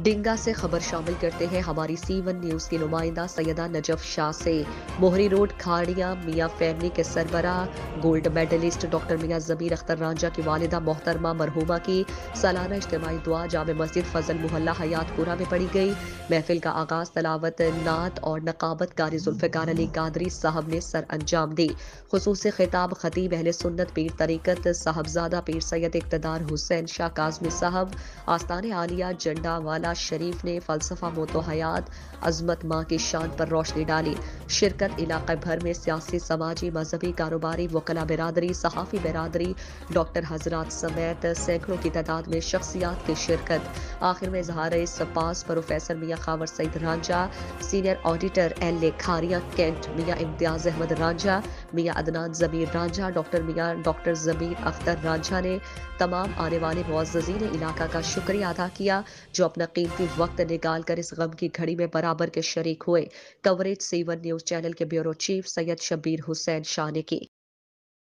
ڈنگا سے خبر شامل کرتے ہیں ہماری سی 1 نیوز کی نمائندہ سیدہ نجف شاہ سے۔ موہری روڈ کھاڑیاں میاں فیملی کے سربراہ گولڈ میڈلسٹ ڈاکٹر میاں ضمیر اختر رانجھا کی والدہ محترمہ مرحومہ کی سالانہ اجتماعی دعا جامع مسجد فضل محلہ حیات پورہ میں پڑھی گئی۔ محفل کا آغاز تلاوت نعت اور نقابت قاری ذوالفقار علی قادری صاحب نے سر انجام دی۔ خصوصی خطاب خطیب اہل سنت پیر طریقت صاحبزادہ پیر سید اقتدار حسین شاہ کاظمی صاحب آستان عالیہ جنڈا والا شریف نے فلسفہ موت و حیات عظمت ماں کی شان پر روشنی ڈالی۔ شرکت علاقہ بھر میں سیاسی، سماجی، مذہبی، کاروباری، وکلاء برادری، صحافی برادری، ڈاکٹر حضرات سمیت سینکڑوں کی تعداد میں شخصیات کی شرکت۔ آخر میں اظہار سپاس professor Mian Khawar Saeed Ranjha, senior auditor L A Kharian cantt Mian Imtiaz Ahmad Ranjha, میاں عدنان ضمیر رانجھا، ڈاکٹر ضمیر اختر رانجھا نے تمام آنے والے معززین علاقہ کا شکریہ ادا کیا جو اپنا قیمتی وقت نکال کر اس غم کی گھڑی میں برابر کے شریک ہوئے۔ کوریج سی 1 نیوز چینل کے بیورو چیف سید شبیر حسین شاہ نے کی۔